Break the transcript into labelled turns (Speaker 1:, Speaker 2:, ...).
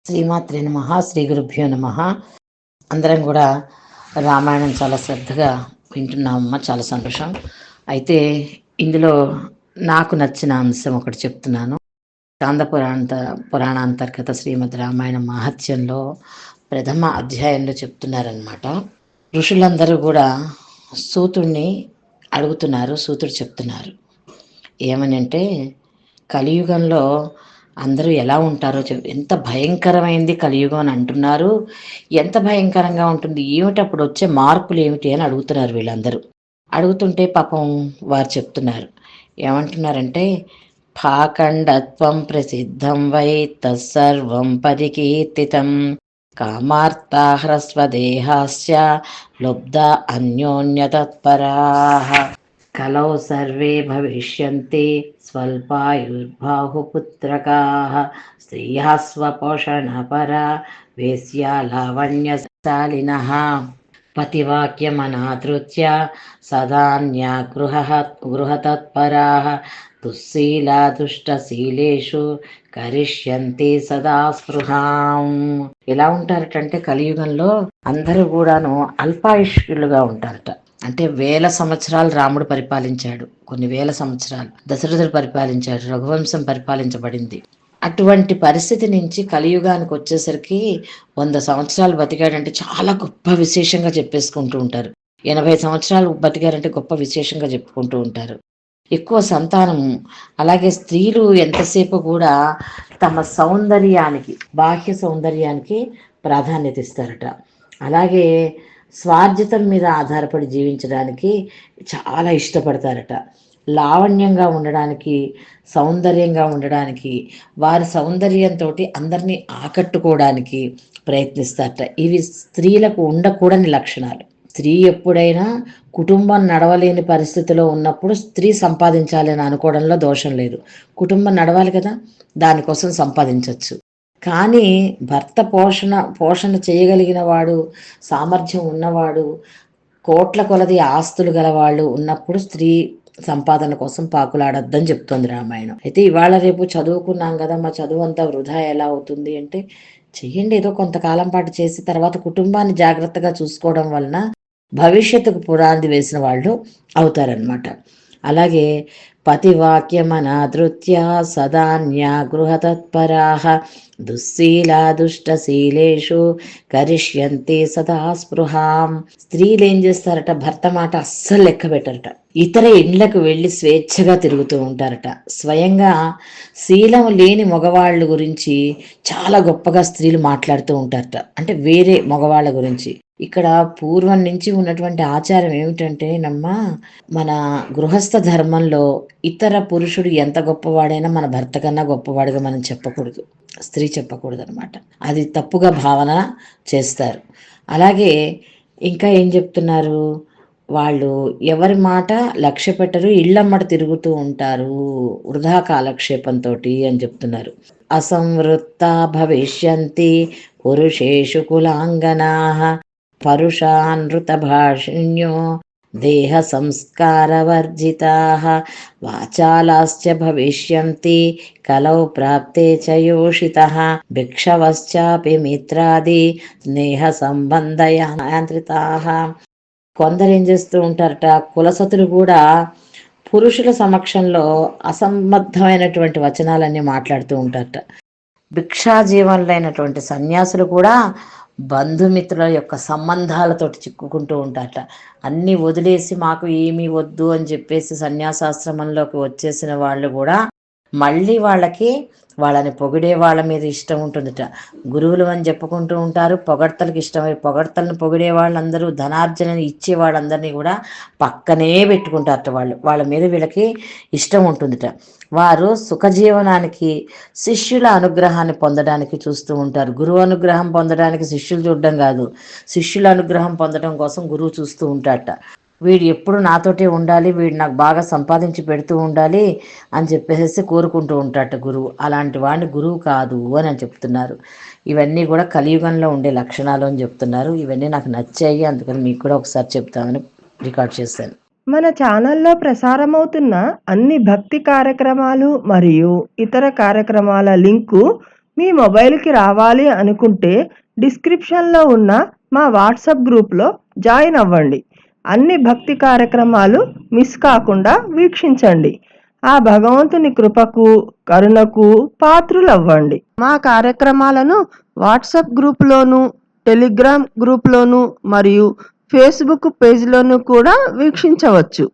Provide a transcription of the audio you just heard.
Speaker 1: శ్రీమాత్రే నమః. శ్రీ గురుభ్యో నమః. అందరం కూడా రామాయణం చాలా శ్రద్ధగా వింటున్నామమ్మా, చాలా సంతోషం. అయితే ఇందులో నాకు నచ్చిన అంశం ఒకటి చెప్తున్నాను. స్కాంద పురాణాంతర్గత శ్రీమద్ రామాయణ మహత్యంలో ప్రథమ అధ్యాయంలో చెప్తున్నారనమాట. ఋషులందరూ కూడా సూతుడిని అడుగుతున్నారు. సూతుడు చెప్తున్నారు ఏమని అంటే, కలియుగంలో అందరూ ఎలా ఉంటారో ఎంత భయంకరమైంది కలియుగం అని అంటున్నారు. ఎంత భయంకరంగా ఉంటుంది, ఏమిటి అప్పుడు వచ్చే మార్పులు ఏమిటి అని అడుగుతున్నారు వీళ్ళందరూ. అడుగుతుంటే పాపం వారు చెప్తున్నారు. ఏమంటున్నారంటే, పాఖండత్వం ప్రసిద్ధం వై తత్సర్వం పరికీర్తితం కామార్తాహ్రస్వదేహాశ్చ లుబ్ధ అన్యోన్యతత్పరాః కలౌ సర్వే భవిష్యంతి స్వల్పాయుర్బాహుపుత్రకాః స్త్రియః స్వపోషణపరా వేశ్యా లావణ్యశాలినః పతివాక్యమనాదృత్య సదాన్యా గృహతత్పరాః దుశ్శీలా దుష్టశీలేషు కరిష్యంతి సదా స్పృహాం. ఎలా ఉంటారటంటే కలియుగంలో అందరూ కూడాను అల్పాయుష్యులుగా ఉంటారట. అంటే 1000 సంవత్సరాలు రాముడు పరిపాలించాడు, కొన్ని 1000 సంవత్సరాలు దశరథుడు పరిపాలించాడు, రఘువంశం పరిపాలించబడింది. అటువంటి పరిస్థితి నుంచి కలియుగానికి వచ్చేసరికి 100 సంవత్సరాలు బతికాడంటే చాలా గొప్ప విశేషంగా చెప్పేసుకుంటూ ఉంటారు. 80 సంవత్సరాలు బతికారంటే గొప్ప విశేషంగా చెప్పుకుంటూ ఉంటారు. ఎక్కువ సంతానం. అలాగే స్త్రీలు ఎంతసేపు కూడా తమ సౌందర్యానికి, బాహ్య సౌందర్యానికి ప్రాధాన్యత ఇస్తారట. అలాగే స్వార్జితం మీద ఆధారపడి జీవించడానికి చాలా ఇష్టపడతారట. లావణ్యంగా ఉండడానికి, సౌందర్యంగా ఉండడానికి, వారి సౌందర్యంతో అందరినీ ఆకట్టుకోవడానికి ప్రయత్నిస్తారట. ఇవి స్త్రీలకు ఉండకూడని లక్షణాలు. స్త్రీ ఎప్పుడైనా కుటుంబం నడవలేని పరిస్థితిలో ఉన్నప్పుడు స్త్రీ సంపాదించాలి అని అనుకోవడంలో దోషం లేదు. కుటుంబం నడవాలి కదా, దానికోసం సంపాదించవచ్చు. కానీ భర్త పోషణ చేయగలిగిన వాడు, సామర్థ్యం ఉన్నవాడు, కోట్ల కొలది ఆస్తులు గలవాళ్ళు ఉన్నప్పుడు స్త్రీ సంపాదన కోసం పాకులాడొద్దని చెప్తోంది రామాయణం. అయితే ఇవాళ రేపు చదువుకున్నాం కదా, మా చదువు అంతా వృధా ఎలా అవుతుంది అంటే, చెయ్యండి, ఏదో కొంతకాలం పాటు చేసి తర్వాత కుటుంబాన్ని జాగ్రత్తగా చూసుకోవడం వలన భవిష్యత్తుకు పునాది వేసిన వాళ్ళు అవుతారనమాట. అలాగే పతివాక్యమనాదృత్య సదాన్యా గృహతత్పరాః దుశ్శీలా దుష్టశీలేషు కరిష్యంతి సదా స్పృహాం. స్త్రీలు ఏం చేస్తారట, భర్త మాట అస్సలు లెక్క పెట్టరట. ఇతర ఇండ్లకు వెళ్ళి స్వేచ్ఛగా తిరుగుతూ ఉంటారట. స్వయంగా శీలం లేని మగవాళ్ళ గురించి చాలా గొప్పగా స్త్రీలు మాట్లాడుతూ ఉంటారట. అంటే వేరే మగవాళ్ళ గురించి. ఇక్కడ పూర్వం నుంచి ఉన్నటువంటి ఆచారం ఏమిటంటే మన గృహస్థ ధర్మంలో ఇతర పురుషుడు ఎంత గొప్పవాడైనా మన భర్త కన్నా గొప్పవాడిగా మనం చెప్పకూడదు, స్త్రీ చెప్పకూడదు అనమాట. అది తప్పుగా భావన చేస్తారు. అలాగే ఇంకా ఏం చెప్తున్నారు, వాళ్ళు ఎవరి మాట లక్ష్య పెట్టరు, ఇళ్లమ్మట తిరుగుతూ ఉంటారు వృధా కాలక్షేపంతో అని చెప్తున్నారు. అసంవృత్త భవిష్యంతి పురుషేషు కులాంగనాః పరుషానృత భాషిణ్యో దేహ సంస్కారవర్జితాః వాచాలాశ్చ భవిష్యంతి కలౌ ప్రాప్తే చ యోషితః భిక్షవశ్చాపి మిత్రాది స్నేహ సంబంధయాంత్రితాః. కొందరు ఏం చేస్తూ ఉంటారట, కులసతులు కూడా పురుషుల సమక్షంలో అసంబద్ధమైనటువంటి వచనాలన్నీ మాట్లాడుతూ ఉంటారట. భిక్షాజీవనులైనటువంటి సన్యాసులు కూడా బంధుమిత్రుల యొక్క సంబంధాలతోటి చిక్కుకుంటూ ఉంటారట. అన్నీ వదిలేసి మాకు ఏమీ వద్దు అని చెప్పేసి సన్యాసాశ్రమంలోకి వచ్చేసిన వాళ్ళు కూడా మళ్ళీ వాళ్ళని పొగిడే వాళ్ళ మీద ఇష్టం ఉంటుందట. గురువులు అని చెప్పుకుంటూ ఉంటారు, పొగడ్తలకు ఇష్టమై పొగడ్తలను పొగిడే వాళ్ళందరూ, ధనార్జనని ఇచ్చే వాళ్ళందరినీ కూడా పక్కనే పెట్టుకుంటారట. వాళ్ళ మీద వీళ్ళకి ఇష్టం ఉంటుందట. వారు సుఖజీవనానికి, శిష్యుల అనుగ్రహాన్ని పొందడానికి చూస్తూ ఉంటారు. గురువు అనుగ్రహం పొందడానికి శిష్యులు చూడడం కాదు, శిష్యుల అనుగ్రహం పొందడం కోసం గురువు చూస్తూ ఉంటారట. వీడు ఎప్పుడు నాతోటే ఉండాలి, వీడు నాకు బాగా సంపాదించి పెడుతూ ఉండాలి అని చెప్పేసి కోరుకుంటూ ఉంటాట గురువు. అలాంటి వాడిని గురువు కాదు అని చెప్తున్నారు. ఇవన్నీ కూడా కలియుగంలో ఉండే లక్షణాలు అని చెప్తున్నారు. ఇవన్నీ నాకు నచ్చాయి, అందుకని మీకు కూడా ఒకసారి చెప్తామని రికార్డ్ చేశాను.
Speaker 2: మన ఛానల్లో ప్రసారమవుతున్న అన్ని భక్తి కార్యక్రమాలు మరియు ఇతర కార్యక్రమాల లింకు మీ మొబైల్కి రావాలి అనుకుంటే డిస్క్రిప్షన్లో ఉన్న మా వాట్సాప్ గ్రూప్లో జాయిన్ అవ్వండి. అన్ని భక్తి కార్యక్రమాలు మిస్ కాకుండా వీక్షించండి. ఆ భగవంతుని కృపకు కరుణకు పాత్రులవ్వండి. మా కార్యక్రమాలను వాట్సాప్ గ్రూప్లోను, టెలిగ్రామ్ గ్రూప్లోను మరియు ఫేస్బుక్ పేజ్లోను కూడా వీక్షించవచ్చు.